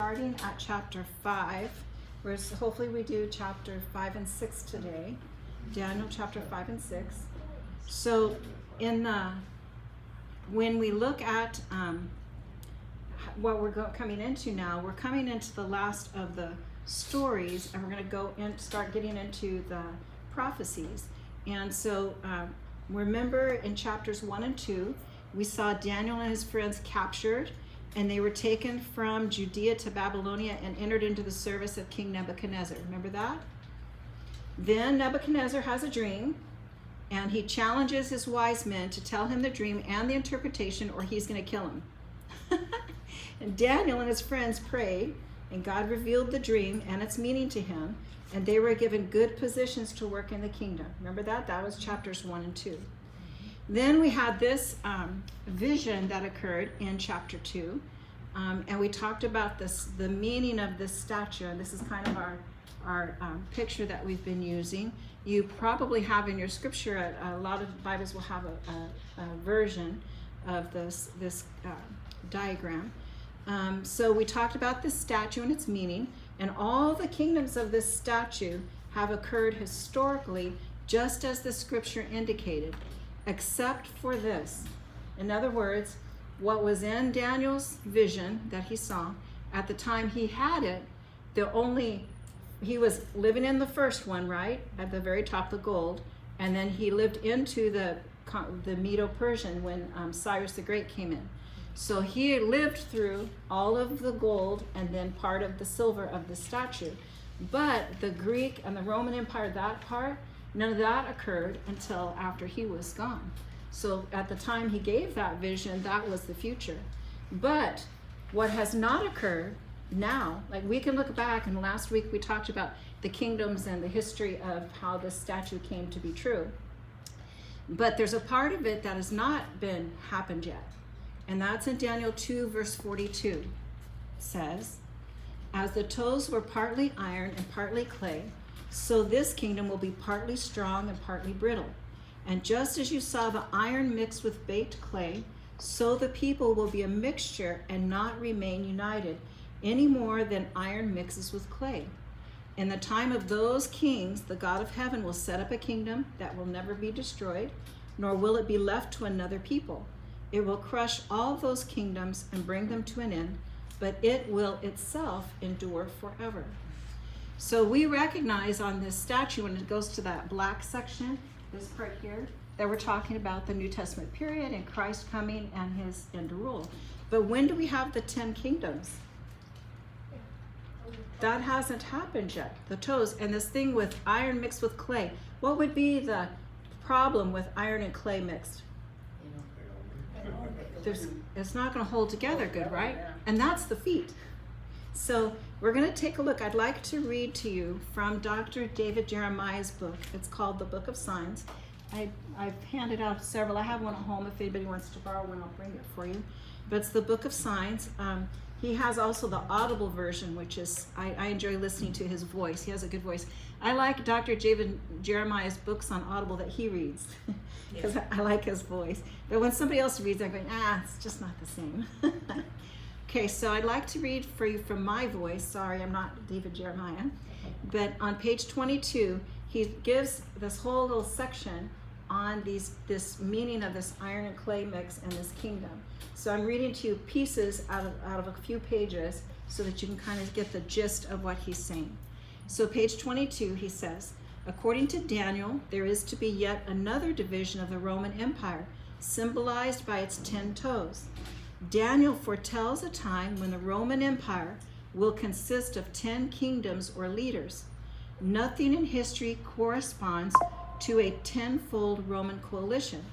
starting at chapter 5. Hopefully we do chapter 5 and 6 today. Daniel chapter 5 and 6. So when we look at what we're coming into now, we're coming into the last of the stories, and we're going to go and start getting into the prophecies. And so remember in chapters 1 and 2, we saw Daniel and his friends captured, and they were taken from Judea to Babylonia and entered into the service of King Nebuchadnezzar. Remember that? Then Nebuchadnezzar has a dream, and he challenges his wise men to tell him the dream and the interpretation, or he's going to kill him. And Daniel and his friends prayed, and God revealed the dream and its meaning to him, and they were given good positions to work in the kingdom. Remember that? That was chapters 1 and 2. Then we had this vision that occurred in chapter 2, and we talked about the meaning of this statue, and this is kind of our picture that we've been using. You probably have in your scripture, a lot of Bibles will have a version of this diagram. So we talked about this statue and its meaning, and all the kingdoms of this statue have occurred historically, just as the scripture indicated, except for this. In other words, what was in Daniel's vision that he saw, at the time he had it, he was living in the first one, right? At the very top, the gold. And then he lived into the Medo-Persian when Cyrus the Great came in. So he lived through all of the gold and then part of the silver of the statue. But the Greek and the Roman Empire, that part, none of that occurred until after he was gone. So at the time he gave that vision, that was the future. But what has not occurred now, like we can look back, and last week we talked about the kingdoms and the history of how this statue came to be true. But there's a part of it that has not happened yet. And that's in Daniel 2 verse 42. It says, as the toes were partly iron and partly clay, so this kingdom will be partly strong and partly brittle. And just as you saw the iron mixed with baked clay, so the people will be a mixture and not remain united, any more than iron mixes with clay. In the time of those kings, the God of heaven will set up a kingdom that will never be destroyed, nor will it be left to another people. It will crush all those kingdoms and bring them to an end, but it will itself endure forever. So we recognize on this statue, when it goes to that black section, this part here, that we're talking about the New Testament period and Christ coming and his end rule. But when do we have the 10 kingdoms? That hasn't happened yet. The toes and this thing with iron mixed with clay. What would be the problem with iron and clay mixed? It's not going to hold together good, right? And that's the feet. So we're going to take a look. I'd like to read to you from Dr. David Jeremiah's book. It's called The Book of Signs. I've handed out several. I have one at home. If anybody wants to borrow one, I'll bring it for you. But it's The Book of Signs. He has also the Audible version, which is, I enjoy listening to his voice. He has a good voice. I like Dr. David Jeremiah's books on Audible that he reads, because I like his voice. But when somebody else reads, I'm going, it's just not the same. Okay, so I'd like to read for you from my voice. Sorry, I'm not David Jeremiah. But on page 22, he gives this whole little section on this meaning of this iron and clay mix and this kingdom. So I'm reading to you pieces out of a few pages so that you can kind of get the gist of what he's saying. So page 22, he says, according to Daniel, there is to be yet another division of the Roman Empire, symbolized by its 10 toes. Daniel foretells a time when the Roman Empire will consist of 10 kingdoms or leaders. Nothing in history corresponds to a 10-fold Roman coalition.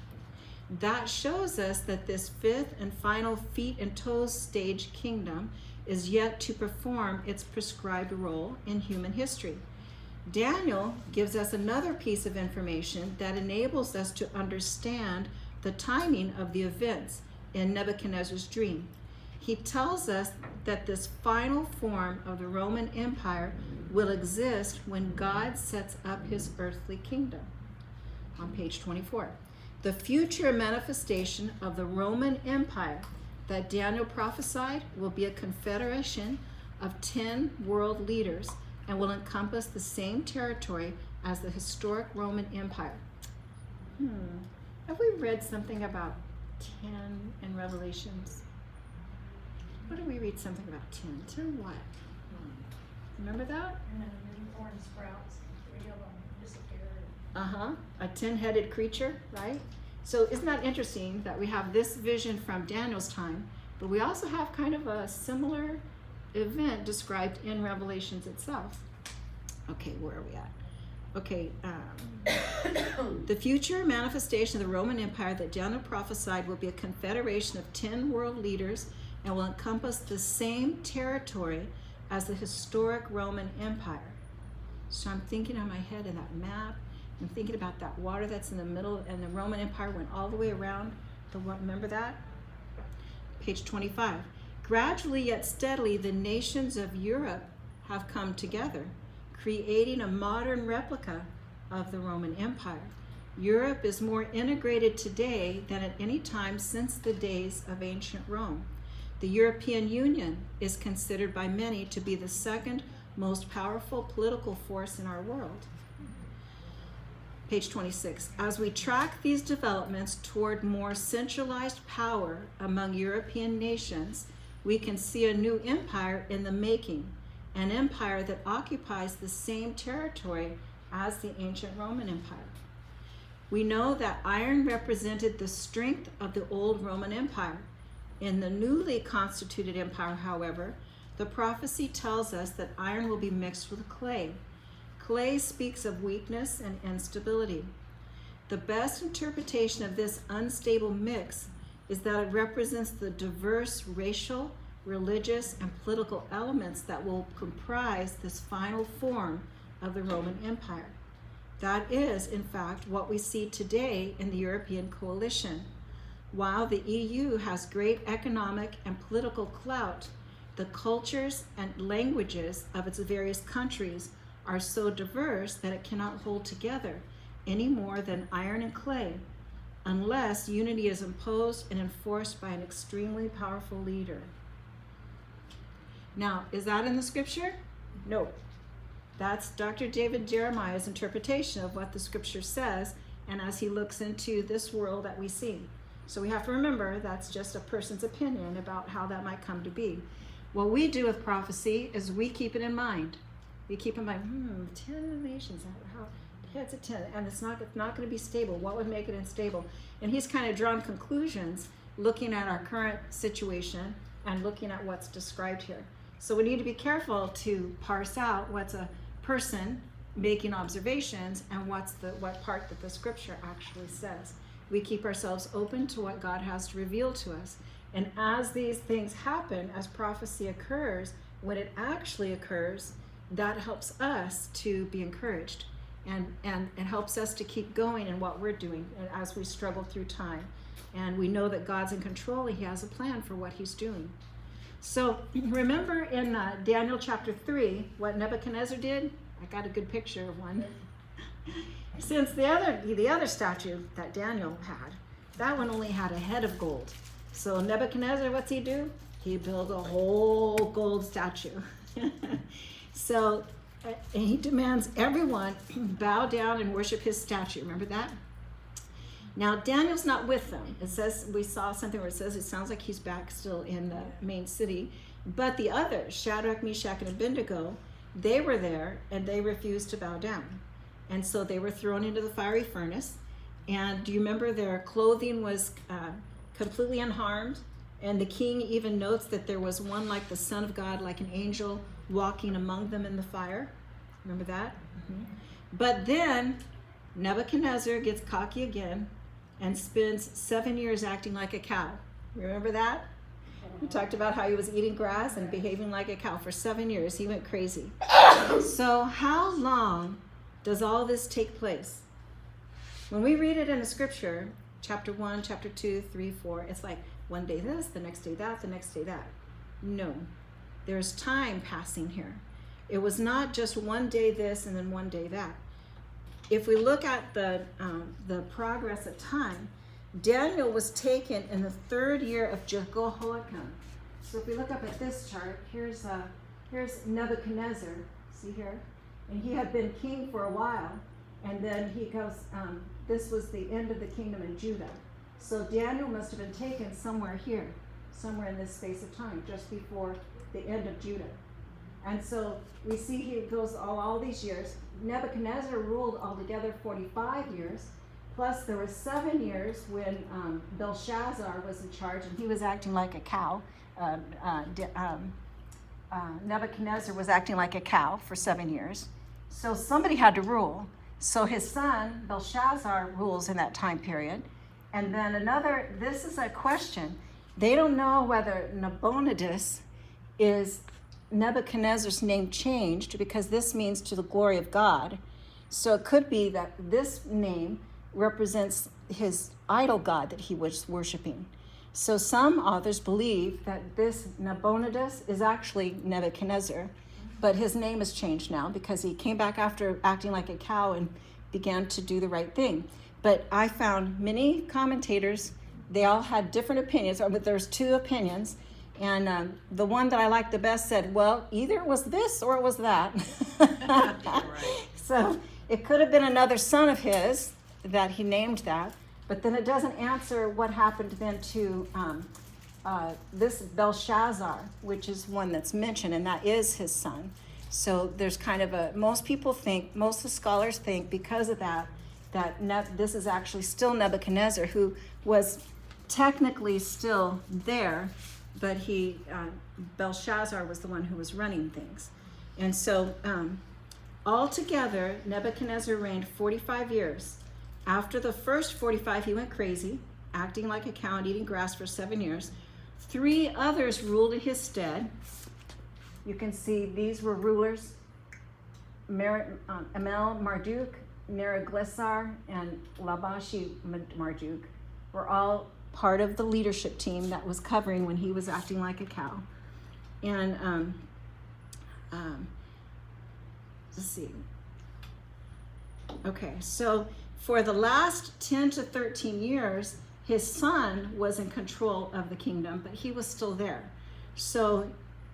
That shows us that this fifth and final feet and toes stage kingdom is yet to perform its prescribed role in human history. Daniel gives us another piece of information that enables us to understand the timing of the events in Nebuchadnezzar's dream. He tells us that this final form of the Roman Empire will exist when God sets up his earthly kingdom. On page 24. The future manifestation of the Roman Empire that Daniel prophesied will be a confederation of 10 world leaders and will encompass the same territory as the historic Roman Empire. Have we read something about 10 in Revelations? What did we read something about 10? 10 what? Remember that? And then the newborn sprouts, 3 of them disappeared. A 10-headed creature, right? So isn't that interesting that we have this vision from Daniel's time, but we also have kind of a similar event described in Revelations itself. Okay, where are we at? Okay, the future manifestation of the Roman Empire that Daniel prophesied will be a confederation of 10 world leaders and will encompass the same territory as the historic Roman Empire. So I'm thinking on my head in that map, I'm thinking about that water that's in the middle, and the Roman Empire went all the way around the what, remember that? Page 25. Gradually yet steadily, the nations of Europe have come together, creating a modern replica of the Roman Empire. Europe is more integrated today than at any time since the days of ancient Rome. The European Union is considered by many to be the second most powerful political force in our world. Page 26. As we track these developments toward more centralized power among European nations, we can see a new empire in the making, an empire that occupies the same territory as the ancient Roman Empire. We know that iron represented the strength of the old Roman Empire. In the newly constituted empire, however, the prophecy tells us that iron will be mixed with clay. Clay speaks of weakness and instability. The best interpretation of this unstable mix is that it represents the diverse racial, religious, and political elements that will comprise this final form of the Roman Empire. That is, in fact, what we see today in the European coalition. While the EU has great economic and political clout, the cultures and languages of its various countries are so diverse that it cannot hold together any more than iron and clay, unless unity is imposed and enforced by an extremely powerful leader. Now, is that in the scripture? No. That's Dr. David Jeremiah's interpretation of what the scripture says, and as he looks into this world that we see. So we have to remember that's just a person's opinion about how that might come to be. What we do with prophecy is we keep it in mind. We keep in mind, 10 nations, how heads of 10, and it's not going to be stable. What would make it unstable? And he's kind of drawn conclusions looking at our current situation and looking at what's described here. So we need to be careful to parse out what's a person making observations and what part that the scripture actually says. We keep ourselves open to what God has to reveal to us. And as these things happen, as prophecy occurs, when it actually occurs, that helps us to be encouraged and it helps us to keep going in what we're doing as we struggle through time. And we know that God's in control. He has a plan for what he's doing. So remember in Daniel chapter 3, what Nebuchadnezzar did? I got a good picture of one. Since the other statue that Daniel had, that one only had a head of gold. So Nebuchadnezzar, what's he do? He built a whole gold statue. So and he demands everyone bow down and worship his statue. Remember that? Now Daniel's not with them. It says, we saw something where it says it sounds like he's back still in the main city. But the others, Shadrach, Meshach, and Abednego, they were there and they refused to bow down. And so they were thrown into the fiery furnace. And do you remember their clothing was completely unharmed? And the king even notes that there was one like the Son of God, like an angel, walking among them in the fire. Remember that? Mm-hmm. But then Nebuchadnezzar gets cocky again and spends 7 years acting like a cow. Remember that? We talked about how he was eating grass and behaving like a cow for 7 years. He went crazy. So how long does all this take place? When we read it in the scripture, chapter 1, chapter 2, 3, 4, it's like one day this, the next day that, the next day that. No, there's time passing here. It was not just one day this and then one day that. If we look at the progress of time, Daniel was taken in the 3rd year of Jehoiakim. So if we look up at this chart, here's here's Nebuchadnezzar, see here? And he had been king for a while, and then he goes, this was the end of the kingdom in Judah. So Daniel must have been taken somewhere here, somewhere in this space of time, just before the end of Judah. And so we see he goes all these years. Nebuchadnezzar ruled altogether 45 years, plus there were 7 years when Belshazzar was in charge, and he was acting like a cow. Nebuchadnezzar was acting like a cow for 7 years. So somebody had to rule. So his son, Belshazzar, rules in that time period. And then this is a question. They don't know whether Nabonidus is Nebuchadnezzar's name changed, because this means to the glory of God. So it could be that this name represents his idol god that he was worshiping. So some authors believe that this Nabonidus is actually Nebuchadnezzar, but his name is changed now because he came back after acting like a cow and began to do the right thing. But I found many commentators, they all had different opinions, but there's 2 opinions. And the one that I liked the best said, well, either it was this or it was that. Right. So it could have been another son of his that he named that, but then it doesn't answer what happened then to this Belshazzar, which is one that's mentioned, and that is his son. So there's kind of most of the scholars think because of that this is actually still Nebuchadnezzar, who was technically still there, but Belshazzar was the one who was running things. And so altogether, Nebuchadnezzar reigned 45 years. After the first 45, he went crazy, acting like a cow and eating grass for 7 years. 3 others ruled in his stead. You can see these were rulers: Amel Marduk, Neriglissar, and Labashi Marduk were all part of the leadership team that was covering when he was acting like a cow. And let's see. Okay, so for the last 10 to 13 years, his son was in control of the kingdom, but he was still there. So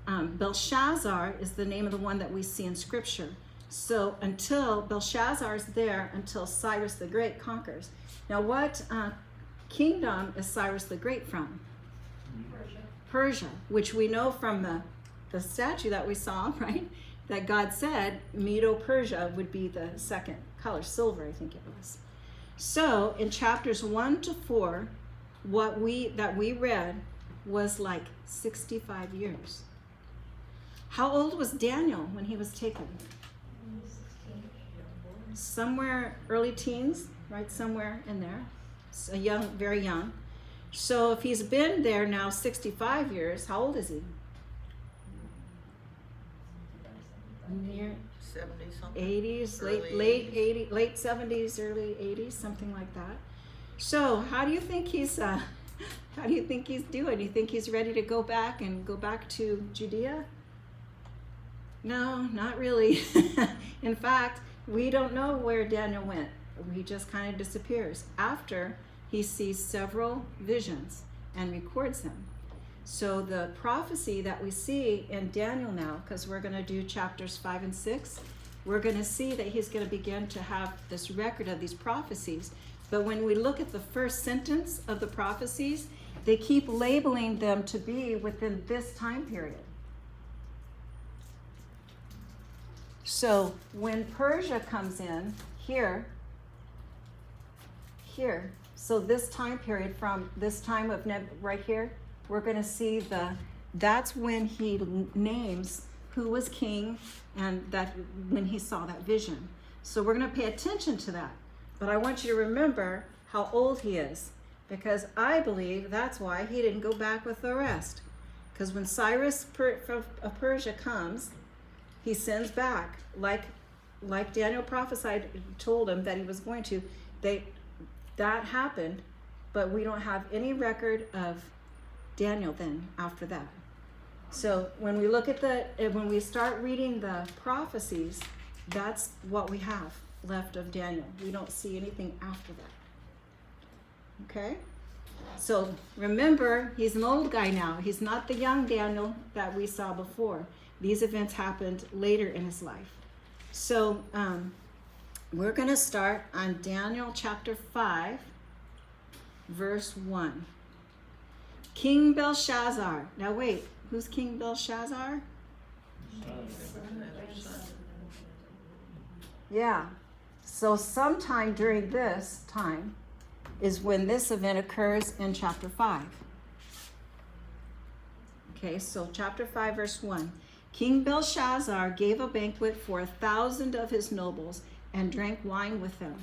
Belshazzar is the name of the one that we see in Scripture. So until Belshazzar is there, until Cyrus the Great conquers. Now, what kingdom is Cyrus the Great from? Persia, which we know from the statue that we saw, right? That God said Medo-Persia would be the second color, silver, I think it was. So in chapters 1 to 4, that we read was like 65 years. How old was Daniel when he was taken? Somewhere early teens, right? Somewhere in there. So young, very young. So if he's been there now 65 years, how old is he? Near 70 something. 80s, Early late 80s, late 70s, early 80s, something like that. So how do you think he's doing? Do you think he's ready to go back to Judea? No, not really. In fact, we don't know where Daniel went. He just kind of disappears after he sees several visions and records them. So the prophecy that we see in Daniel now, because we're going to do chapters 5 and 6, we're going to see that he's going to begin to have this record of these prophecies. But when we look at the first sentence of the prophecies, they keep labeling them to be within this time period. So when Persia comes in here, so this time period from this time of right here, we're going to see that's when he names who was king, and that when he saw that vision. So we're going to pay attention to that. But I want you to remember how old he is, because I believe that's why he didn't go back with the rest. Because when Cyrus of Persia comes, he sends back, like Daniel prophesied, told him that he was going to. That happened, but we don't have any record of Daniel then after that. So when we look at when we start reading the prophecies, that's what we have left of Daniel. We don't see anything after that. Okay? So remember, he's an old guy now. He's not the young Daniel that we saw before. These events happened later in his life. So we're going to start on Daniel chapter 5, verse 1. King Belshazzar. Now wait, who's King Belshazzar? Yeah. So sometime during this time is when this event occurs in chapter 5. Okay, so chapter 5, verse 1. King Belshazzar gave a banquet for 1,000 of his nobles and drank wine with them.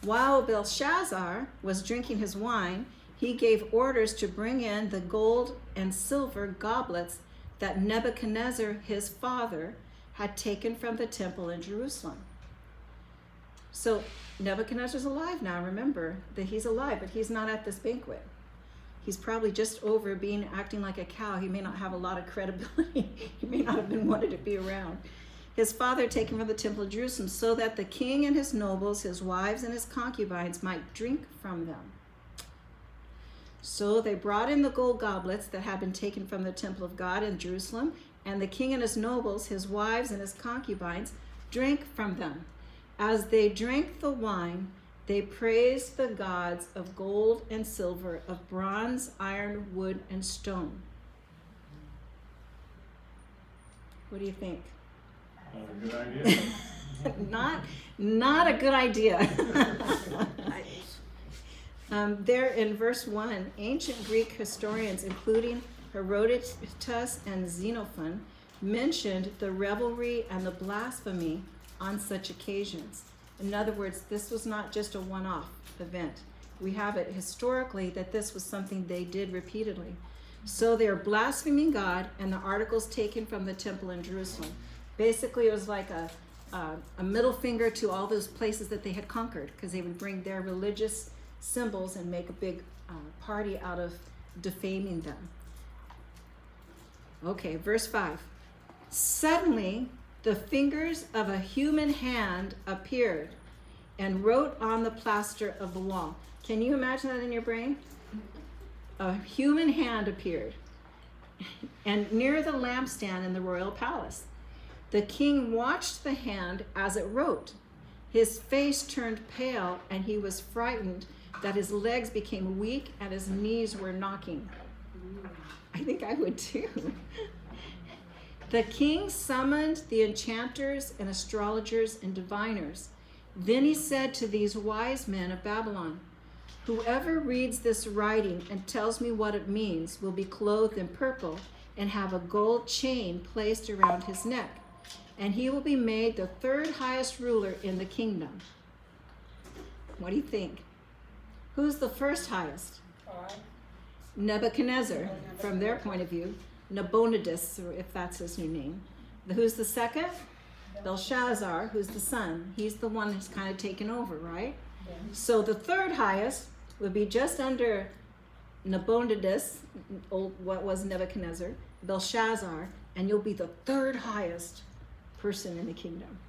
While Belshazzar was drinking his wine, he gave orders to bring in the gold and silver goblets that Nebuchadnezzar, his father, had taken from the temple in Jerusalem. So Nebuchadnezzar's alive now. Remember that he's alive, but he's not at this banquet. He's probably just over acting like a cow. He may not have a lot of credibility. He may not have been wanted to be around. His father taken from the temple of Jerusalem so that the king and his nobles, his wives and his concubines might drink from them. So they brought in the gold goblets that had been taken from the temple of God in Jerusalem, and the king and his nobles, his wives and his concubines, drank from them. As they drank the wine, they praised the gods of gold and silver, of bronze, iron, wood, and stone. What do you think? Not a good idea. Not a good idea. There in verse 1, ancient Greek historians, including Herodotus and Xenophon, mentioned the revelry and the blasphemy on such occasions. In other words, this was not just a one-off event. We have it historically that this was something they did repeatedly. So they're blaspheming God, and the articles taken from the temple in Jerusalem. Basically, it was like a middle finger to all those places that they had conquered, because they would bring their religious symbols and make a big party out of defaming them. Okay, verse 5. Suddenly, the fingers of a human hand appeared and wrote on the plaster of the wall. Can you imagine that in your brain? A human hand appeared, and near the lampstand in the royal palace. The king watched the hand as it wrote. His face turned pale, and he was frightened that his legs became weak and his knees were knocking. I think I would too. The king summoned the enchanters and astrologers and diviners. Then he said to these wise men of Babylon, "Whoever reads this writing and tells me what it means will be clothed in purple and have a gold chain placed around his neck, and he will be made the third highest ruler in the kingdom." What do you think? Who's the first highest? Nebuchadnezzar, from their point of view. Nabonidus, or if that's his new name. Who's the second? Belshazzar, who's the son. He's the one who's kind of taken over, right? Yeah. So the third highest would be just under Nabonidus, what was Nebuchadnezzar, Belshazzar, and you'll be the third highest person in the kingdom.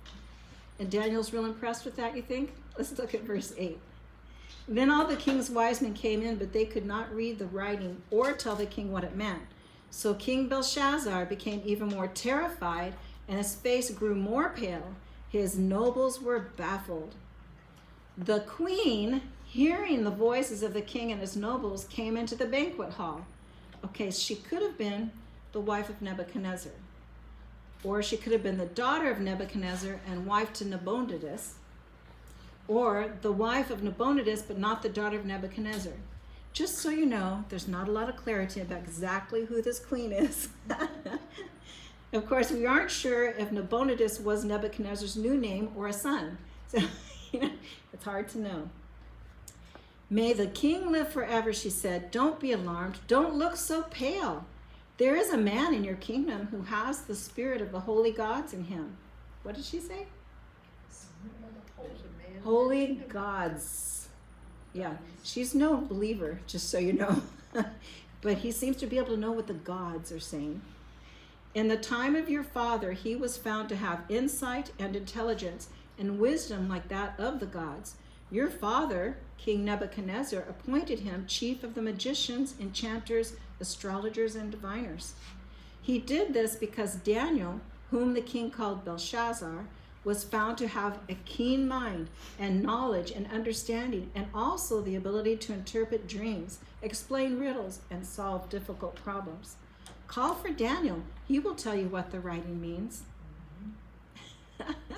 And Daniel's real impressed with that, you think? Let's look at verse 8. Then all the king's wise men came in, but they could not read the writing or tell the king what it meant. So King Belshazzar became even more terrified, and his face grew more pale. His nobles were baffled. The queen, hearing the voices of the king and his nobles, came into the banquet hall. Okay, she could have been the wife of Nebuchadnezzar, or she could have been the daughter of Nebuchadnezzar and wife to Nabonidus, or the wife of Nabonidus but not the daughter of Nebuchadnezzar. Just so you know, there's not a lot of clarity about exactly who this queen is. Of course, we aren't sure if Nabonidus was Nebuchadnezzar's new name or a son. So, it's hard to know. "May the king live forever," she said. "Don't be alarmed. Don't look so pale. There is a man in your kingdom who has the spirit of the holy gods in him." What did she say? Holy gods. Yeah, she's no believer, just so you know. But he seems to be able to know what the gods are saying. "In the time of your father, he was found to have insight and intelligence and wisdom like that of the gods. Your father, King Nebuchadnezzar, appointed him chief of the magicians, enchanters, astrologers, and diviners. He did this because Daniel, whom the king called Belshazzar, was found to have a keen mind and knowledge and understanding, and also the ability to interpret dreams, explain riddles, and solve difficult problems. Call for Daniel. He will tell you what the writing means.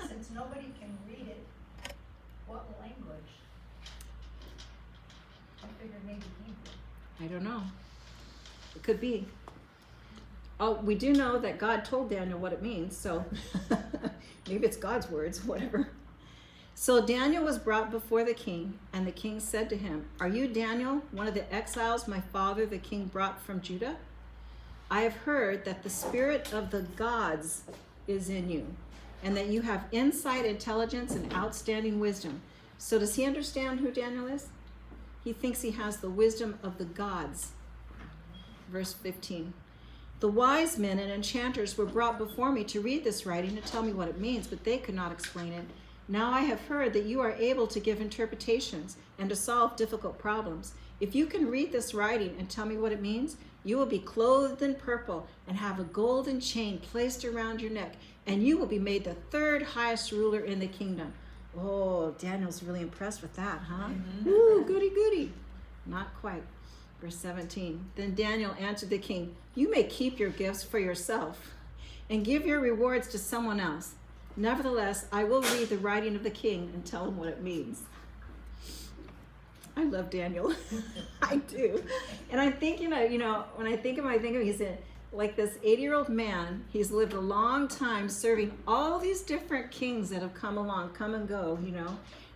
Since nobody can read it, what language? I figured maybe Hebrew. I don't know. It could be. Oh, we do know that God told Daniel what it means, so maybe it's God's words, whatever. So Daniel was brought before the king, and the king said to him, "Are you Daniel, one of the exiles my father the king brought from Judah? I have heard that the spirit of the gods is in you, and that you have insight, intelligence, and outstanding wisdom." So does he understand who Daniel is? He thinks he has the wisdom of the gods. Verse 15. The wise men and enchanters were brought before me to read this writing and tell me what it means, but they could not explain it. Now I have heard that you are able to give interpretations and to solve difficult problems. If you can read this writing and tell me what it means, you will be clothed in purple and have a golden chain placed around your neck, and you will be made the third highest ruler in the kingdom. Oh, Daniel's really impressed with that, huh? Ooh, goody, goody. Not quite. Verse 17. Then Daniel answered the king, "You may keep your gifts for yourself and give your rewards to someone else. Nevertheless, I will read the writing of the king and tell him what it means." I love Daniel. I do. And I'm thinking, when I think of him, he's like this 80-year-old man. He's lived a long time serving all these different kings that have come along, come and go,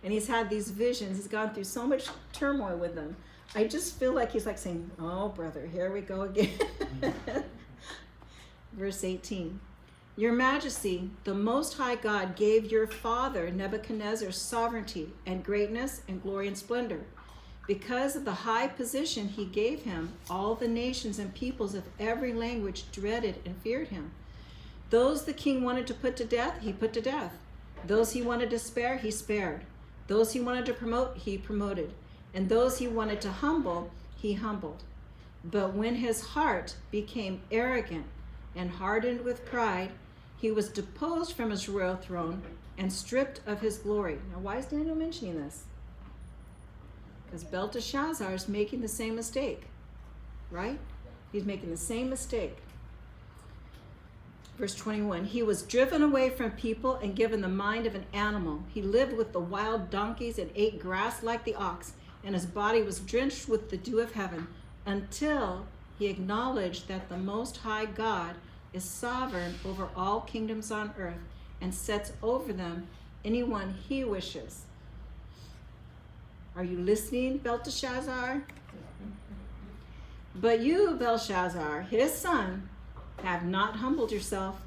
and he's had these visions. He's gone through so much turmoil with them. I just feel like he's like saying, "Oh, brother, here we go again." Verse 18. Your Majesty, the Most High God gave your father Nebuchadnezzar sovereignty and greatness and glory and splendor. Because of the high position he gave him, all the nations and peoples of every language dreaded and feared him. Those the king wanted to put to death, he put to death. Those he wanted to spare, he spared. Those he wanted to promote, he promoted. And those he wanted to humble, he humbled. But when his heart became arrogant and hardened with pride, he was deposed from his royal throne and stripped of his glory. Now, why is Daniel mentioning this? Because Belteshazzar is making the same mistake, right? He's making the same mistake. Verse 21, he was driven away from people and given the mind of an animal. He lived with the wild donkeys and ate grass like the ox, and his body was drenched with the dew of heaven, until he acknowledged that the Most High God is sovereign over all kingdoms on earth and sets over them anyone he wishes. Are you listening, Belteshazzar? But you, Belshazzar, his son, have not humbled yourself,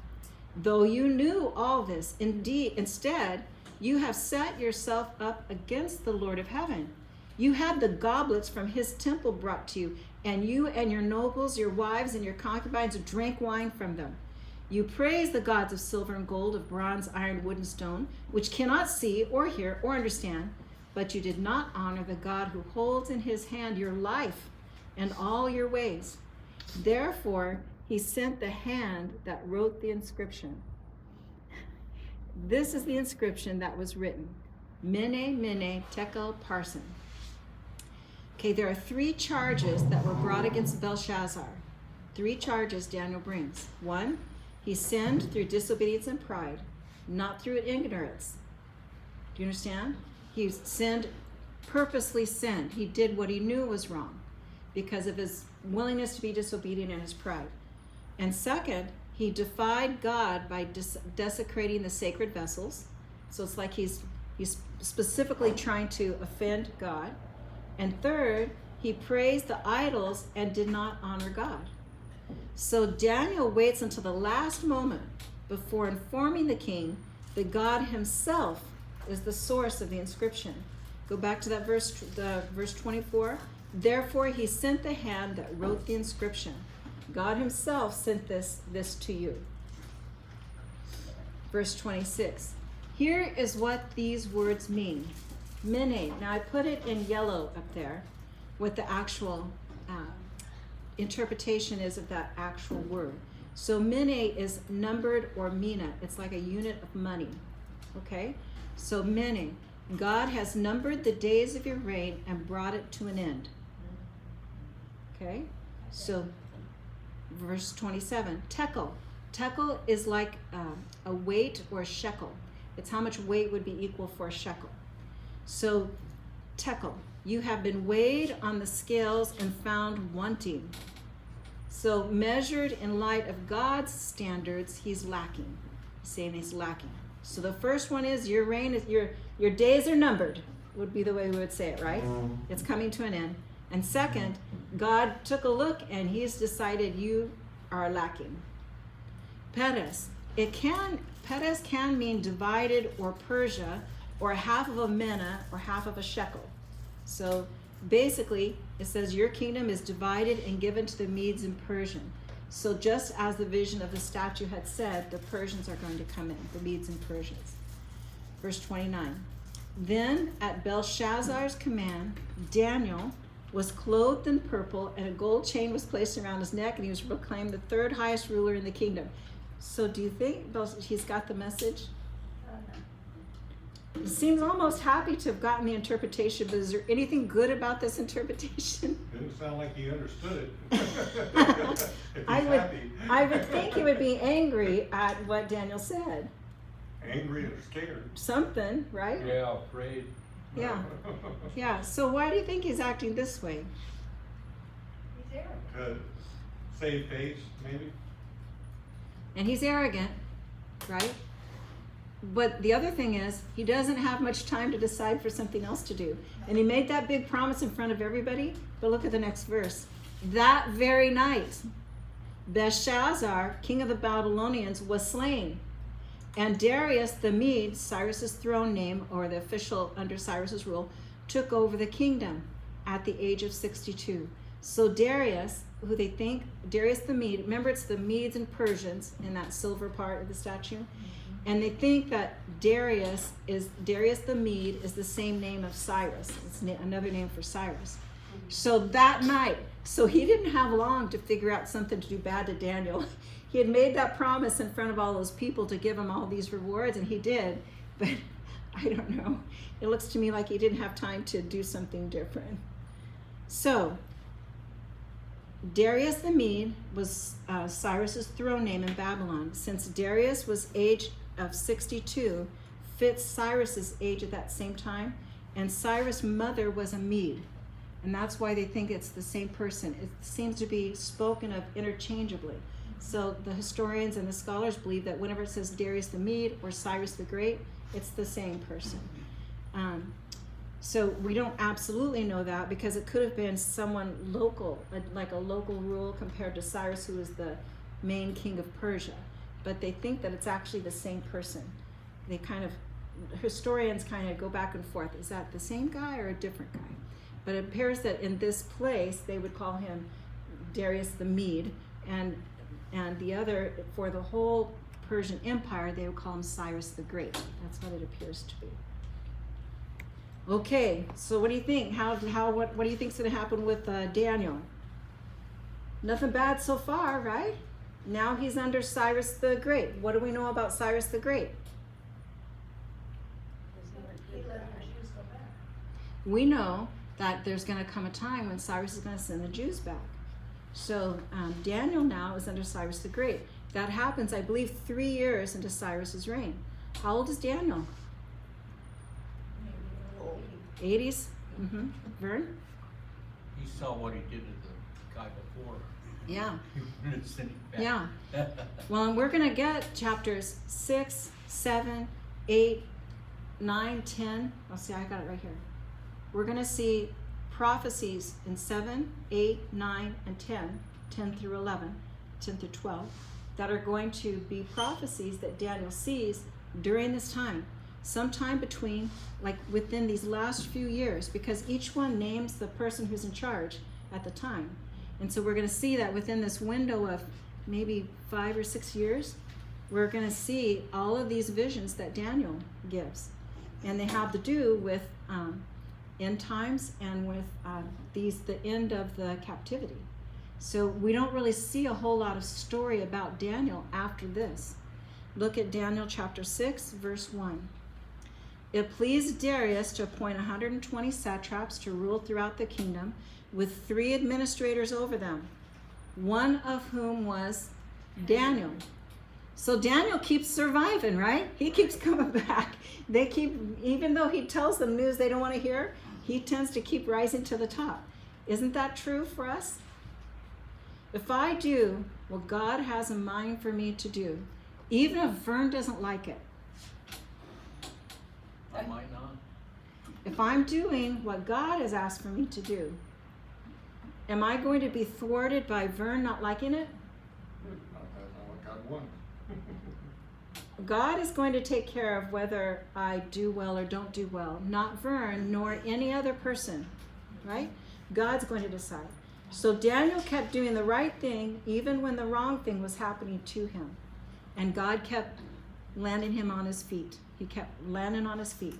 though you knew all this. Instead, you have set yourself up against the Lord of heaven. You had the goblets from his temple brought to you, and you and your nobles, your wives, and your concubines drank wine from them. You praised the gods of silver and gold, of bronze, iron, wood, and stone, which cannot see or hear or understand, but you did not honor the God who holds in his hand your life and all your ways. Therefore, he sent the hand that wrote the inscription. This is the inscription that was written: Mene, Mene, Tekel, Parsin. Okay, there are 3 charges that were brought against Belshazzar. 3 charges Daniel brings. 1, he sinned through disobedience and pride, not through ignorance. Do you understand? He sinned, purposely sinned. He did what he knew was wrong because of his willingness to be disobedient and his pride. And 2nd, he defied God by desecrating the sacred vessels. So it's like he's specifically trying to offend God. And 3rd, he praised the idols and did not honor God. So Daniel waits until the last moment before informing the king that God himself is the source of the inscription. Go back to that verse 24. Therefore, he sent the hand that wrote the inscription. God himself sent this to you. Verse 26. Here is what these words mean. Mene. Now I put it in yellow up there, what the actual interpretation is of that actual word. So mene is numbered, or mina. It's like a unit of money. Okay? So mene. God has numbered the days of your reign and brought it to an end. Okay? So, verse 27. Tekel. Tekel is like a weight or a shekel. It's how much weight would be equal for a shekel. So, tekel. You have been weighed on the scales and found wanting. So measured in light of God's standards, he's lacking. He's saying he's lacking. So the first one is your reign is your days are numbered, would be the way we would say it, right? It's coming to an end. And second, God took a look and he's decided you are lacking. Peres. Peres can mean divided or Persia, or half of a mina or half of a shekel. So basically, it says your kingdom is divided and given to the Medes and Persians. So just as the vision of the statue had said, the Persians are going to come in, the Medes and Persians. Verse 29. Then at Belshazzar's command, Daniel was clothed in purple, and a gold chain was placed around his neck, and he was proclaimed the third highest ruler in the kingdom. So do you think he's got the message? He seems almost happy to have gotten the interpretation, but is there anything good about this interpretation? Didn't sound like he understood it. If he's happy. I would think he would be angry at what Daniel said. Angry or scared. Something, right? Yeah, afraid. Yeah. Yeah. So why do you think he's acting this way? He's arrogant. To save face, maybe? And he's arrogant, right? But the other thing is, he doesn't have much time to decide for something else to do. And he made that big promise in front of everybody. But look at the next verse. That very night, Belshazzar, king of the Babylonians, was slain. And Darius the Mede, Cyrus's throne name, or the official under Cyrus's rule, took over the kingdom at the age of 62. So Darius, who they think, Darius the Mede, remember it's the Medes and Persians in that silver part of the statue? And they think that Darius the Mede is the same name of Cyrus. It's another name for Cyrus. So that night, so he didn't have long to figure out something to do bad to Daniel. He had made that promise in front of all those people to give him all these rewards, and he did. But I don't know. It looks to me like he didn't have time to do something different. So Darius the Mede was Cyrus's throne name in Babylon. Since Darius was age of 62, fits Cyrus's age at that same time, and Cyrus' mother was a Mede, and that's why they think it's the same person. It seems to be spoken of interchangeably. So the historians and the scholars believe that whenever it says Darius the Mede or Cyrus the Great, it's the same person. So we don't absolutely know that, because it could have been someone local, like a local rule compared to Cyrus, who was the main king of Persia. But they think that it's actually the same person. Historians kind of go back and forth. Is that the same guy or a different guy? But it appears that in this place, they would call him Darius the Mede, and the other, for the whole Persian Empire, they would call him Cyrus the Great. That's what it appears to be. Okay, so what do you think? What do you think's going to happen with Daniel? Nothing bad so far, right? Now he's under Cyrus the Great. What do we know about Cyrus the Great? He let the Jews go back. We know that there's going to come a time when Cyrus is going to send the Jews back. So Daniel now is under Cyrus the Great. That happens, I believe, 3 years into Cyrus's reign. How old is Daniel? Maybe 80s? Mm-hmm. Vern? He saw what he did to the guy before. Yeah. He wanted to send him back. Yeah. Well, and we're going to get chapters 6, 7, 8, 9, 10. I'll see, I got it right here. We're going to see prophecies in 7, 8, 9, and 10, 10 through 11, 10 through 12, that are going to be prophecies that Daniel sees during this time, sometime between, like within these last few years, because each one names the person who's in charge at the time. And so we're going to see that within this window of maybe 5 or 6 years, we're going to see all of these visions that Daniel gives. And they have to do with end times and with the end of the captivity. So we don't really see a whole lot of story about Daniel after this. Look at Daniel chapter 6, verse 1. It pleased Darius to appoint 120 satraps to rule throughout the kingdom, with 3 administrators over them, one of whom was Daniel. So Daniel keeps surviving, right? He keeps coming back. They keep, even though he tells them news they don't want to hear, he tends to keep rising to the top. Isn't that true for us? If I do what God has in mind for me to do, even if Vern doesn't like it, I might not. if I'm doing what God has asked for me to do, am I going to be thwarted by Vern not liking it? That's not what God wants. God is going to take care of whether I do well or don't do well, not Vern nor any other person, right? God's going to decide. So Daniel kept doing the right thing even when the wrong thing was happening to him. And God kept landing him on his feet. He kept landing on his feet.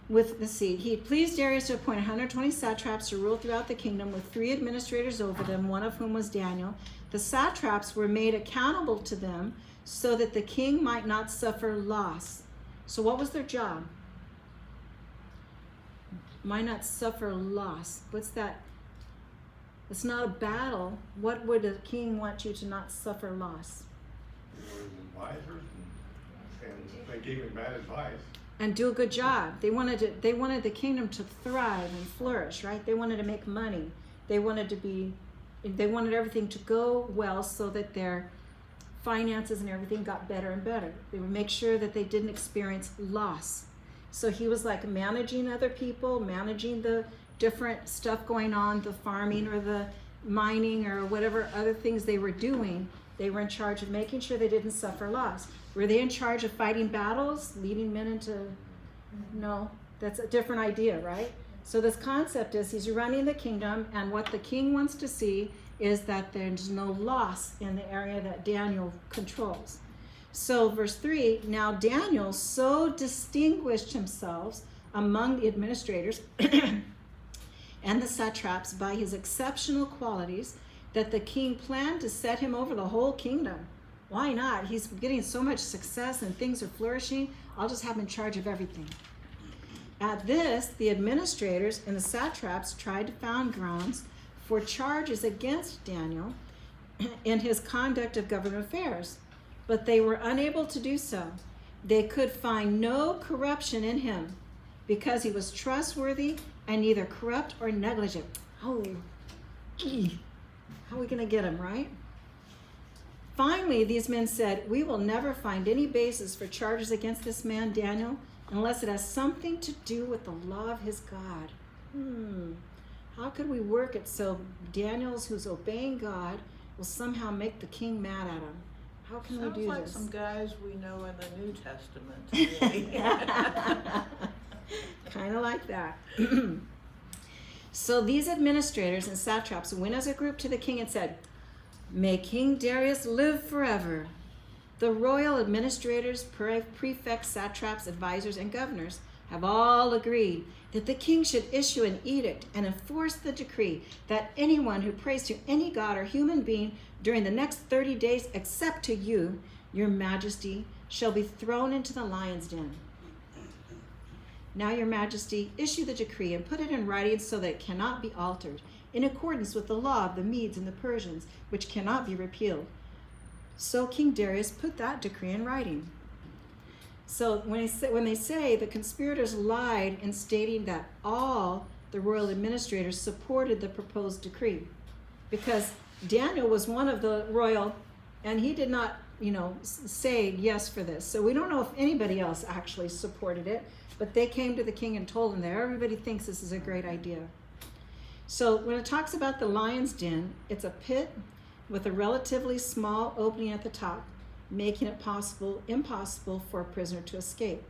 With the seed, he pleased Darius to appoint 120 satraps to rule throughout the kingdom, with 3 administrators over them, one of whom was Daniel. The satraps were made accountable to them so that the king might not suffer loss. So what was their job? Might not suffer loss. What's that? It's not a battle. What would a king want you to not suffer loss? He was advisors and they gave him bad advice. And do a good job. They wanted the kingdom to thrive and flourish, right? They wanted to make money. They wanted everything to go well so that their finances and everything got better and better. They would make sure that they didn't experience loss. So he was like managing other people, managing the different stuff going on, the farming or the mining or whatever other things they were doing. They were in charge of making sure they didn't suffer loss. Were they in charge of fighting battles, leading men into? No, that's a different idea, right? So this concept is he's running the kingdom, and what the king wants to see is that there's no loss in the area that Daniel controls. So verse 3, now Daniel so distinguished himself among the administrators and the satraps by his exceptional qualities that the king planned to set him over the whole kingdom. Why not? He's getting so much success and things are flourishing. I'll just have him in charge of everything. At this, the administrators and the satraps tried to found grounds for charges against Daniel in his conduct of government affairs, but they were unable to do so. They could find no corruption in him because he was trustworthy and neither corrupt or negligent. Oh, how are we going to get him, right? Finally, these men said, we will never find any basis for charges against this man, Daniel, unless it has something to do with the law of his God. How could we work it so Daniel's, who's obeying God, will somehow make the king mad at him? How can we do Sounds this? like some guys we know in the New Testament today. Kind of like that. So these administrators and satraps went as a group to the king and said, may King Darius live forever. The royal administrators, prefects, satraps, advisors, and governors have all agreed that the king should issue an edict and enforce the decree that anyone who prays to any god or human being during the next 30 days, except to you, your majesty, shall be thrown into the lion's den. Now, your majesty, issue the decree and put it in writing so that it cannot be altered, in accordance with the law of the Medes and the Persians, which cannot be repealed. So King Darius put that decree in writing. So when they say the conspirators lied in stating that all the royal administrators supported the proposed decree, because Daniel was one of the royal, and he did not, say yes for this. So we don't know if anybody else actually supported it, but they came to the king and told him that everybody thinks this is a great idea. So when it talks about the lion's den, it's a pit with a relatively small opening at the top, making it impossible for a prisoner to escape.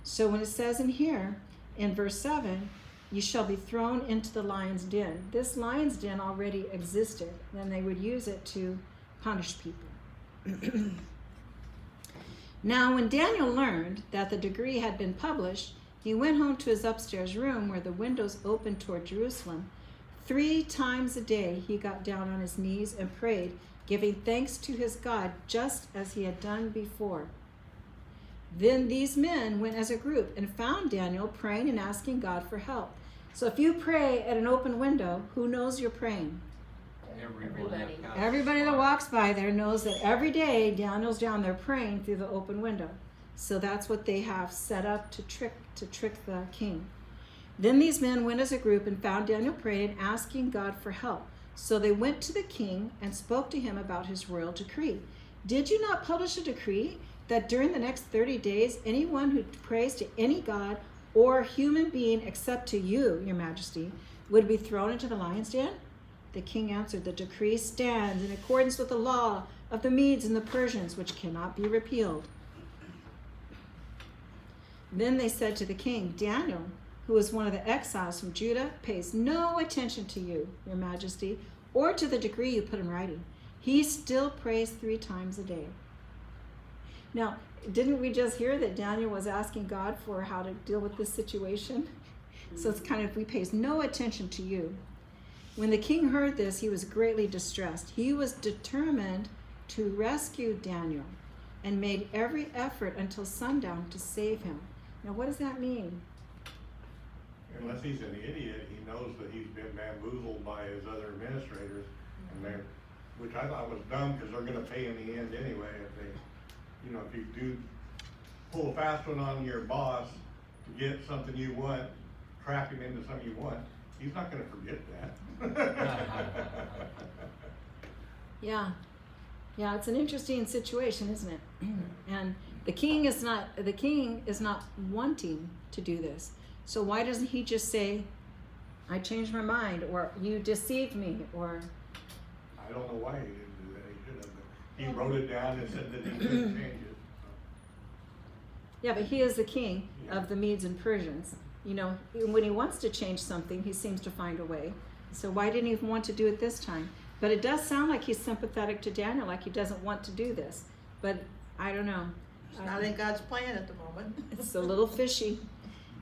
So when it says in here, in verse 7, you shall be thrown into the lion's den. This lion's den already existed, and they would use it to punish people. Now, when Daniel learned that the decree had been published, he went home to his upstairs room where the windows opened toward Jerusalem, 3 times a day he got down on his knees and prayed, giving thanks to his God just as he had done before. Then these men went as a group and found Daniel praying and asking God for help. So if you pray at an open window, who knows you're praying? Everybody. Everybody that walks by there knows that every day Daniel's down there praying through the open window. So that's what they have set up to trick the king. Then these men went as a group and found Daniel praying and asking God for help. So they went to the king and spoke to him about his royal decree. Did you not publish a decree that during the next 30 days, anyone who prays to any god or human being except to you, your majesty, would be thrown into the lion's den? The king answered, the decree stands in accordance with the law of the Medes and the Persians, which cannot be repealed. Then they said to the king, Daniel, who is one of the exiles from Judah, pays no attention to you, your majesty, or to the decree you put in writing. He still prays 3 times a day. Now, didn't we just hear that Daniel was asking God for how to deal with this situation? So it's kind of, he pays no attention to you. When the king heard this, he was greatly distressed. He was determined to rescue Daniel and made every effort until sundown to save him. Now, what does that mean? Unless he's an idiot, he knows that he's been bamboozled by his other administrators, and they're, which I thought was dumb, because they're gonna pay in the end anyway, if they, you know, if you do pull a fast one on your boss to get something you want, trap him into something you want, he's not gonna forget that. Yeah, it's an interesting situation, isn't it? And the king is not wanting to do this. So why doesn't he just say, I changed my mind, or you deceived me, or... I don't know why he didn't do that, he should have, but he wrote it down and said that he couldn't change it. Yeah, but he is the king of the Medes and Persians. You know, when he wants to change something, he seems to find a way. So why didn't he want to do it this time? But it does sound like he's sympathetic to Daniel, like he doesn't want to do this. But I don't know. It's not in God's plan at the moment. It's a little fishy.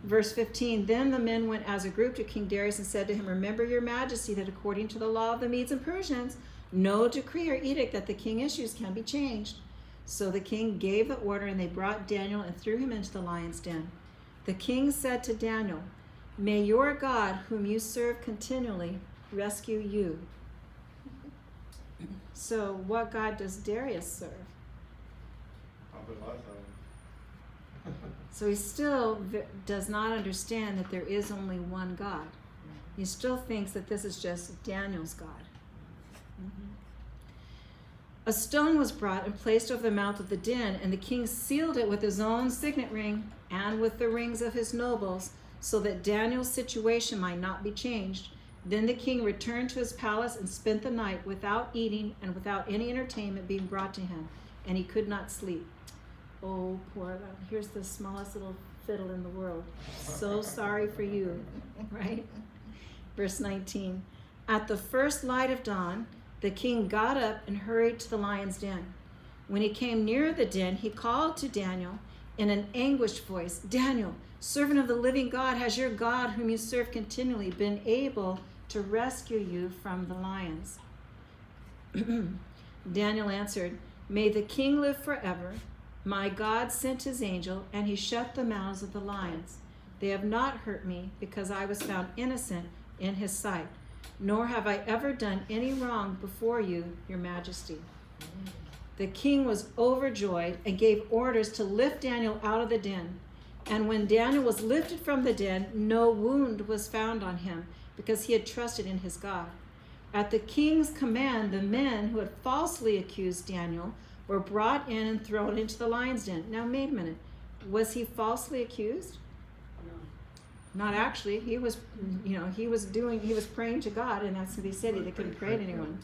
Verse 15, then the men went as a group to King Darius and said to him, remember, your majesty, that according to the law of the Medes and Persians, no decree or edict that the king issues can be changed. So the king gave the order, and they brought Daniel and threw him into the lion's den. The king said to Daniel, may your God, whom you serve continually, rescue you. So what God does Darius serve? Probably lots of them. So he still does not understand that there is only one God. He still thinks that this is just Daniel's God. A stone was brought and placed over the mouth of the den, and the king sealed it with his own signet ring and with the rings of his nobles, so that Daniel's situation might not be changed. Then the king returned to his palace and spent the night without eating and without any entertainment being brought to him, and he could not sleep. Oh, poor, here's the smallest little fiddle in the world. So sorry for you, right? Verse 19, at the first light of dawn, the king got up and hurried to the lion's den. When he came near the den, he called to Daniel in an anguished voice, Daniel, servant of the living God, has your God, whom you serve continually, been able to rescue you from the lions? Daniel answered, may the king live forever. My God sent his angel, and he shut the mouths of the lions. They have not hurt me, because I was found innocent in his sight, nor have I ever done any wrong before you, your majesty. The king was overjoyed and gave orders to lift Daniel out of the den. And when Daniel was lifted from the den, no wound was found on him, because he had trusted in his God. At the king's command, the men who had falsely accused Daniel were brought in and thrown into the lion's den. Now, wait a minute. Was he falsely accused? No. Not actually. He was, he was praying to God, and that's what he said. They couldn't pray to anyone.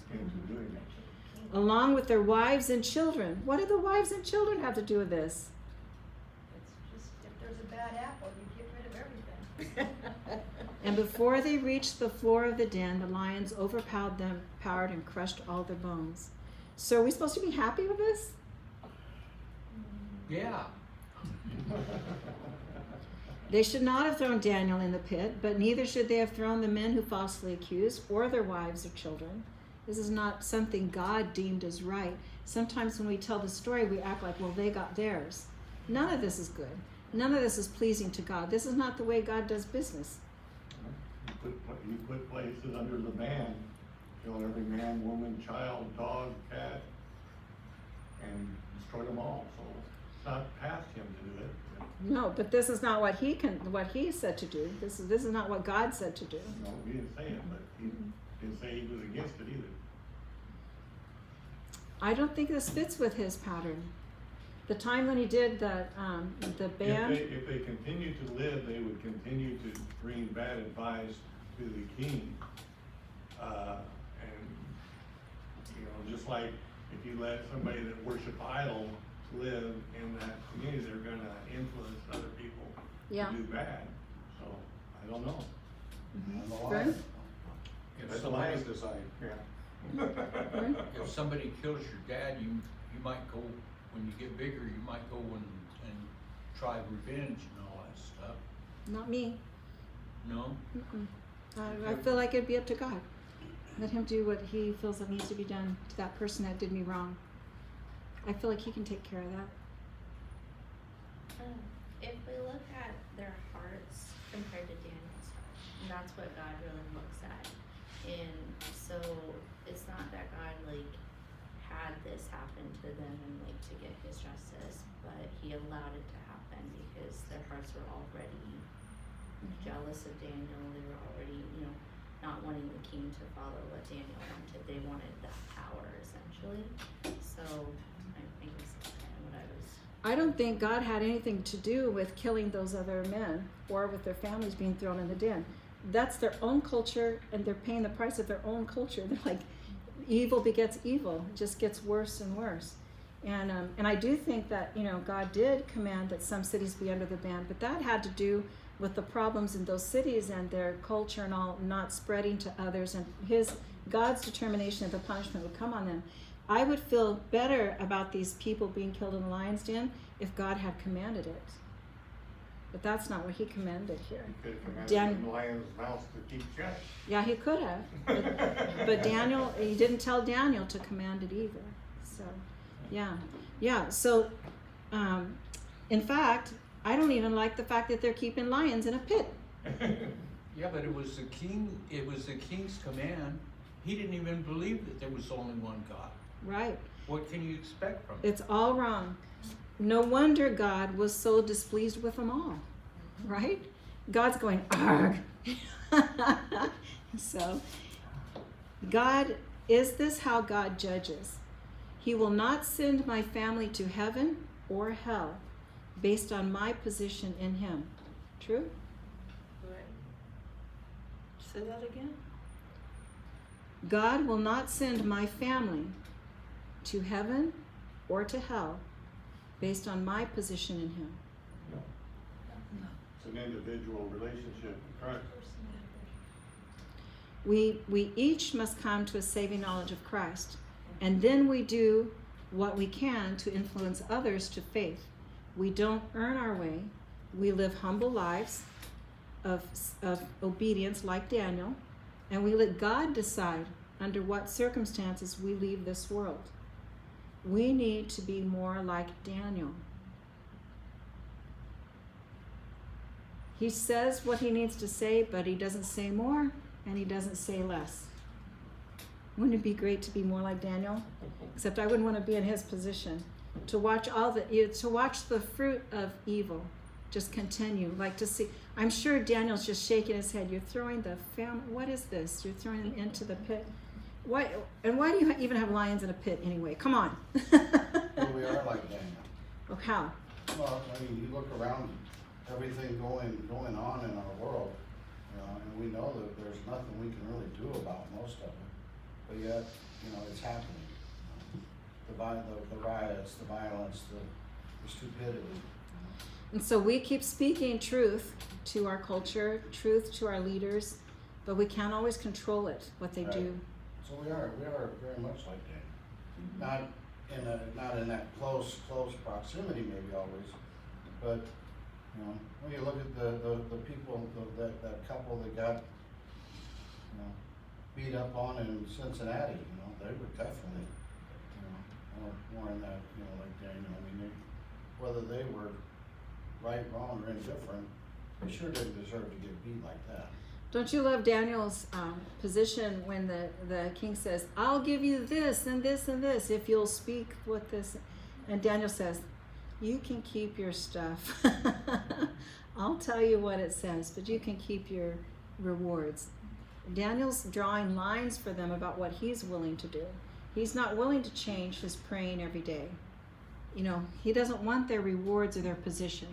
Along with their wives and children. What did the wives and children have to do with this? It's just, if there's a bad apple, you get rid of everything. And before they reached the floor of the den, the lions overpowered them, and crushed all their bones. So are we supposed to be happy with this? Yeah. They should not have thrown Daniel in the pit, but neither should they have thrown the men who falsely accused, or their wives or children. This is not something God deemed as right. Sometimes when we tell the story, we act like, well, they got theirs. None of this is good. None of this is pleasing to God. This is not the way God does business. You put places under the ban, kill every man, woman, child, dog, cat, and destroy them all. So it's not past him to do it. No, but this is not what he said to do. This is not what God said to do. No, he didn't say it, but he didn't say he was against it either. I don't think this fits with his pattern. The time when he did the ban. If they continue to live, they would continue to bring bad advice to the king. And, just like if you let somebody that worship idols live in that community, they're gonna influence other people Yeah. to do bad. So, I don't know. Vern? If Let the somebody, lions decide, yeah. Vern? if somebody kills your dad, you might go, when you get bigger, you might go and try revenge and all that stuff. Not me. No? Mm-mm. I feel like it'd be up to God. Let him do what he feels that needs to be done to that person that did me wrong. I feel like he can take care of that. If we look at their hearts compared to Daniel's heart, and that's what God really looks at. And so it's not that God had this happen to them and to get his justice, but he allowed it to happen because their hearts were already jealous of Daniel. They were already, not wanting the king to follow what Daniel wanted. They wanted that power essentially. So I think it's kind of what I was. I don't think God had anything to do with killing those other men or with their families being thrown in the den. That's their own culture, and they're paying the price of their own culture. They're like, evil begets evil. It just gets worse and worse. And I do think that, God did command that some cities be under the ban, but that had to do with the problems in those cities and their culture and all not spreading to others, and God's determination that the punishment would come on them. I would feel better about these people being killed in the lion's den if God had commanded it. But that's not what he commanded here. He could have commanded the lion's mouth to keep shut. Yeah, he could have. But Daniel, he didn't tell Daniel to command it either. So, yeah. So, in fact, I don't even like the fact that they're keeping lions in a pit. Yeah, but it was the king's command. He didn't even believe that there was only one God. Right. What can you expect from him? It's all wrong. No wonder God was so displeased with them all. Right? God's going, argh. So, is this how God judges? He will not send my family to heaven or hell based on my position in him. True? Say that again? God will not send my family to heaven or to hell based on my position in him. No. It's an individual relationship with Christ. We each must come to a saving knowledge of Christ, and then we do what we can to influence others to faith. We don't earn our way. We live humble lives of obedience like Daniel, and we let God decide under what circumstances we leave this world. We need to be more like Daniel. He says what he needs to say, but he doesn't say more and he doesn't say less. Wouldn't it be great to be more like Daniel? Except I wouldn't want to be in his position. To watch the fruit of evil just continue, to see. I'm sure Daniel's just shaking his head. You're throwing the family. What is this? You're throwing them into the pit. Why? And why do you even have lions in a pit anyway? Come on. Well, we are like Daniel. Oh, how? Well, you look around, everything going on in our world, and we know that there's nothing we can really do about most of it. But yet, it's happening. The riots, the violence, the stupidity. And so we keep speaking truth to our culture, truth to our leaders, but we can't always control it, what they do. So we are very much like Daniel. Not in that close proximity maybe always, but You know, when you look at the people, that couple that got, you know, beat up on in Cincinnati, you know, they were definitely, you know, more in that, you know, like Daniel, I mean, whether they were right, wrong, or indifferent, they sure didn't deserve to get beat like that. Don't you love Daniel's position when the king says, I'll give you this and this and this if you'll speak with this. And Daniel says, you can keep your stuff. I'll tell you what it says, but you can keep your rewards. Daniel's drawing lines for them about what he's willing to do. He's not willing to change his praying every day. You know, he doesn't want their rewards or their position.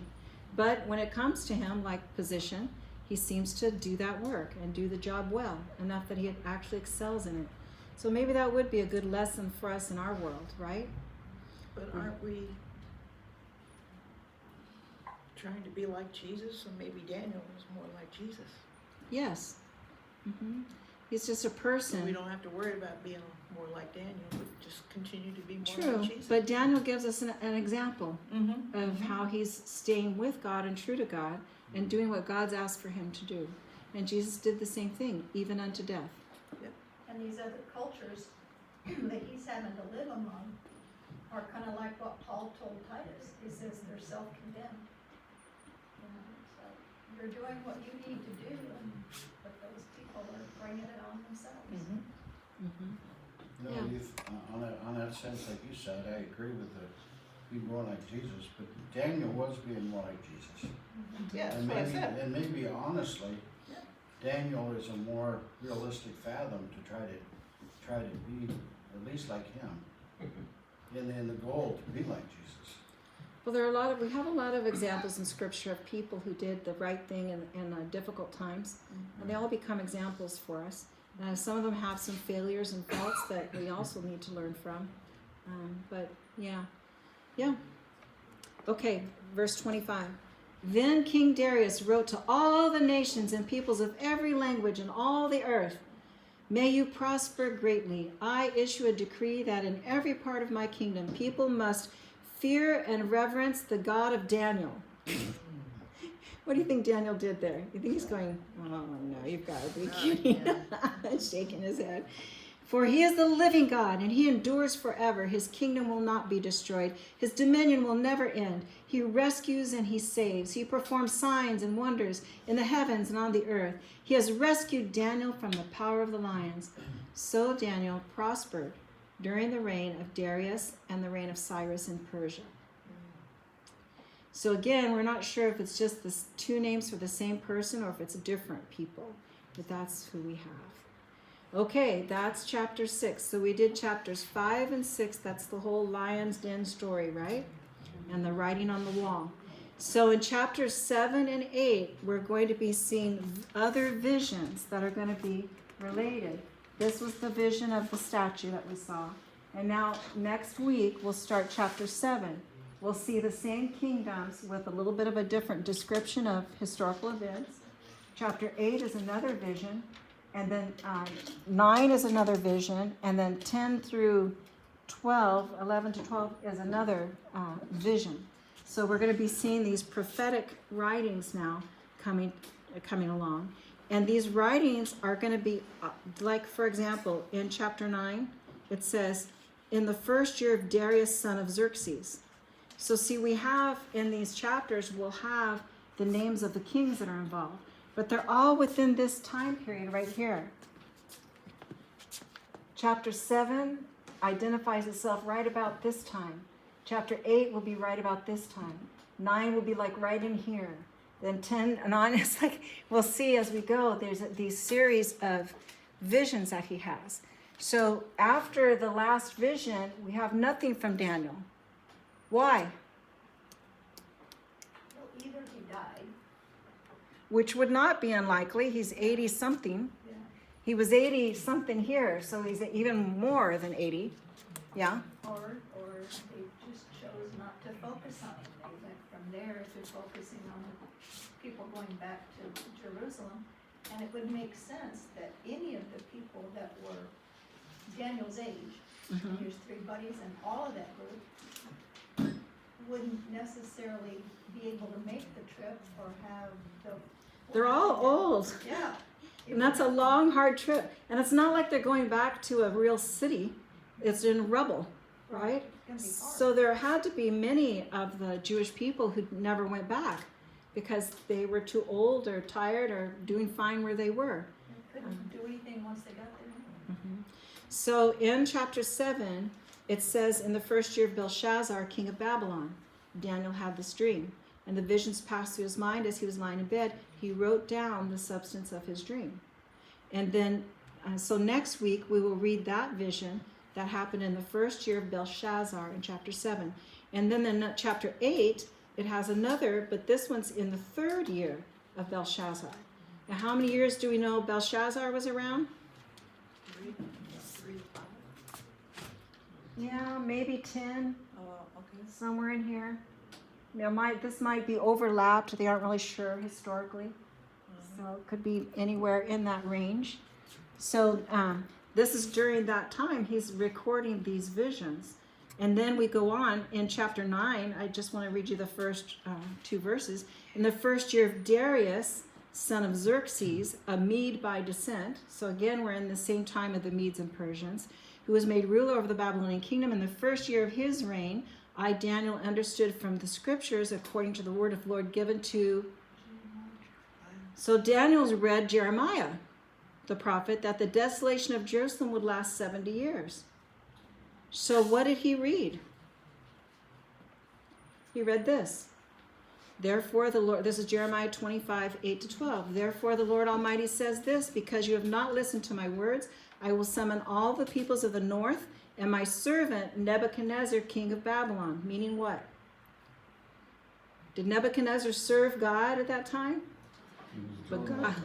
But when it comes to him, like position, he seems to do that work and do the job well, enough that he actually excels in it. So maybe that would be a good lesson for us in our world, right? But aren't we trying to be like Jesus? So maybe Daniel was more like Jesus. Yes. He's just a So person. we don't have to worry about being more like Daniel, but just continue to be more True, like Jesus. but Daniel gives us an example Mm-hmm. of how he's staying with God and true to God and doing what God's asked for him to do. And Jesus did the same thing, even unto death. And these other cultures that he's having to live among are kind of like what Paul told Titus. He says they're self-condemned. You know, so you're doing what you need to do, but those people are bringing it on themselves. Mm-hmm. You know, on that sense, like you said, I agree with being more like Jesus, but Daniel was being more like Jesus. Yeah, that's And what I maybe, said. and maybe honestly, Yeah. Daniel is a more realistic fathom to try to be at least like him, in the goal to be like Jesus. Well, we have a lot of examples in Scripture of people who did the right thing in difficult times, and they all become examples for us. Some of them have some failures and faults that we also need to learn from. But yeah. Okay, verse 25. Then King Darius wrote to all the nations and peoples of every language in all the earth, may you prosper greatly. I issue a decree that in every part of my kingdom people must fear and reverence the God of Daniel. What do you think Daniel did there? You think he's going, oh no, you've got to be kidding. Shaking his head. For he is the living God, and he endures forever. His kingdom will not be destroyed. His dominion will never end. He rescues and he saves. He performs signs and wonders in the heavens and on the earth. He has rescued Daniel from the power of the lions. So Daniel prospered during the reign of Darius and the reign of Cyrus in Persia. So again, we're not sure if it's just the two names for the same person or if it's different people, but that's who we have. Okay, that's chapter 6. So we did chapters 5 and 6. That's the whole lion's den story, right? And the writing on the wall. So in chapters 7 and 8, we're going to be seeing other visions that are going to be related. This was the vision of the statue that we saw. And now next week, we'll start chapter 7. We'll see the same kingdoms with a little bit of a different description of historical events. Chapter 8 is another vision. And then 9 is another vision. And then 10 through 12, 11 to 12 is another vision. So we're going to be seeing these prophetic writings now coming along. And these writings are going to be, like, for example, in chapter 9, it says, in the first year of Darius, son of Xerxes. So see, we have in these chapters, we'll have the names of the kings that are involved. But they're all within this time period right here. Chapter 7 identifies itself right about this time. Chapter 8 will be right about this time. 9 will be like right in here. Then 10 and on, it's like, we'll see as we go, there's these series of visions that he has. So after the last vision, we have nothing from Daniel. Why? Well, either he died, Which would not be unlikely. He's 80 something. He was 80 something here, so he's even more than 80. Yeah. or they just chose not to focus on him. They went from there to focusing on the people going back to Jerusalem. And it would make sense that any of the people that were Daniel's age, Mhm. here's 3 buddies and all of that group, wouldn't necessarily be able to make the trip or have the. They're all old. Yeah. And that's a long, hard trip. And it's not like they're going back to a real city. It's in rubble, right? It's gonna be hard. So there had to be many of the Jewish people who never went back because they were too old or tired or doing fine where they were. They couldn't do anything once they got there. So in chapter 7, it says, in the first year of Belshazzar, king of Babylon, Daniel had this dream. And the visions passed through his mind as he was lying in bed. He wrote down the substance of his dream. And then, so next week, we will read that vision that happened in the first year of Belshazzar in chapter 7. And then in chapter 8, it has another, but this one's in the third year of Belshazzar. Now, how many years do we know Belshazzar was around? 3 to 5. Yeah, maybe 10, Oh, okay. somewhere in here. This might be overlapped. They aren't really sure historically. So it could be anywhere in that range. So this is during that time he's recording these visions. And then we go on in chapter 9. I just want to read you the first 2 verses. In the first year of Darius, son of Xerxes, a Mede by descent. So again, we're in the same time of the Medes and Persians, who was made ruler over the Babylonian kingdom. In the first year of his reign, I, Daniel, understood from the scriptures according to the word of the Lord given to. So Daniel's read Jeremiah, the prophet, that the desolation of Jerusalem would last 70 years. So what did he read? He read this. Therefore the Lord, this is Jeremiah 25, 8 to 12. Therefore the Lord Almighty says this, because you have not listened to my words, I will summon all the peoples of the north and my servant Nebuchadnezzar, king of Babylon. Meaning what? Did Nebuchadnezzar serve God at that time? But God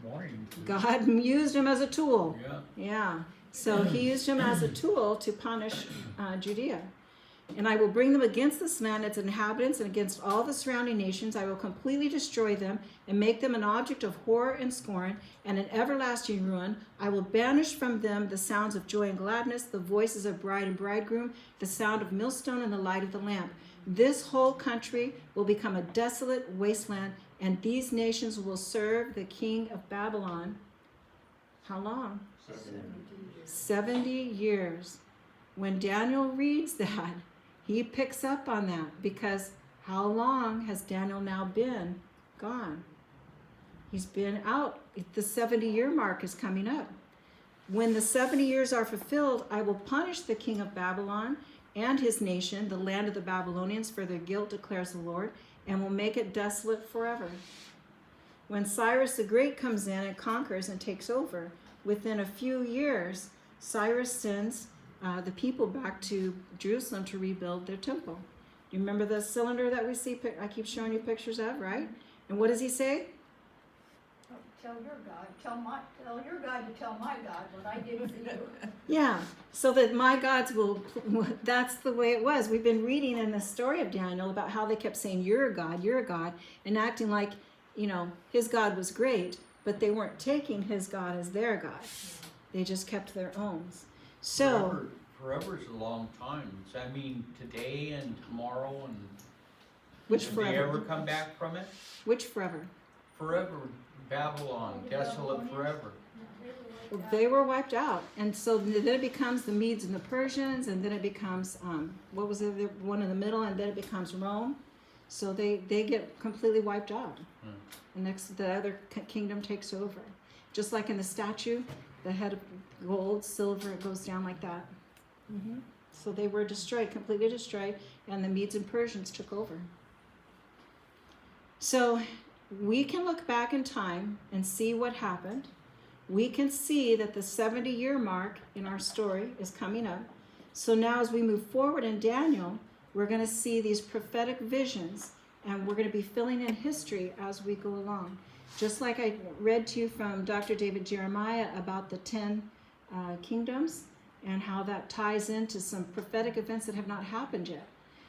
wanted him to. God used him as a tool. Yeah. Yeah. So he used him as a tool to punish Judea. And I will bring them against this land, its inhabitants, and against all the surrounding nations. I will completely destroy them and make them an object of horror and scorn and an everlasting ruin. I will banish from them the sounds of joy and gladness, the voices of bride and bridegroom, the sound of millstone and the light of the lamp. This whole country will become a desolate wasteland, and these nations will serve the king of Babylon. How long? 70 years. When Daniel reads that, he picks up on that, because how long has Daniel now been gone? He's been out. The 70-year mark is coming up. When the 70 years are fulfilled, I will punish the king of Babylon and his nation, the land of the Babylonians, for their guilt, declares the Lord, and will make it desolate forever. When Cyrus the Great comes in and conquers and takes over, within a few years, Cyrus sends the people back to Jerusalem to rebuild their temple. You remember the cylinder that we see? I keep showing you pictures of, right? And what does he say? Oh, tell your God, tell your God to tell my God what I did for you. Yeah, so that my gods will, that's the way it was. We've been reading in the story of Daniel about how they kept saying, you're a God, and acting like, his God was great, but they weren't taking his God as their God. They just kept their own. So, Forever's a long time. I mean, today and tomorrow and. which Did they forever? ever come back from it? Which forever? Forever, Babylon, desolate forever. Well, they were wiped out, and so then it becomes the Medes and the Persians, and then it becomes what was the one in the middle, and then it becomes Rome. So they get completely wiped out. The other kingdom takes over, just like in the statue, the head of gold, silver, it goes down like that. So they were destroyed, completely destroyed, and the Medes and Persians took over. So we can look back in time and see what happened. We can see that the 70-year mark in our story is coming up. So now as we move forward in Daniel, we're going to see these prophetic visions, and we're going to be filling in history as we go along. Just like I read to you from Dr. David Jeremiah about the 10 kingdoms and how that ties into some prophetic events that have not happened yet.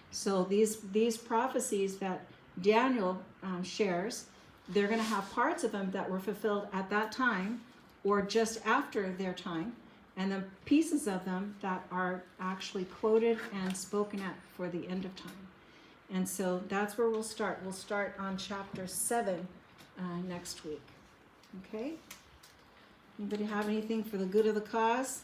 So these prophecies that Daniel shares, they're going to have parts of them that were fulfilled at that time or just after their time, and then pieces of them that are actually quoted and spoken at for the end of time. And so that's where we'll start. We'll start on chapter 7 next week. Okay? Anybody have anything for the good of the cause?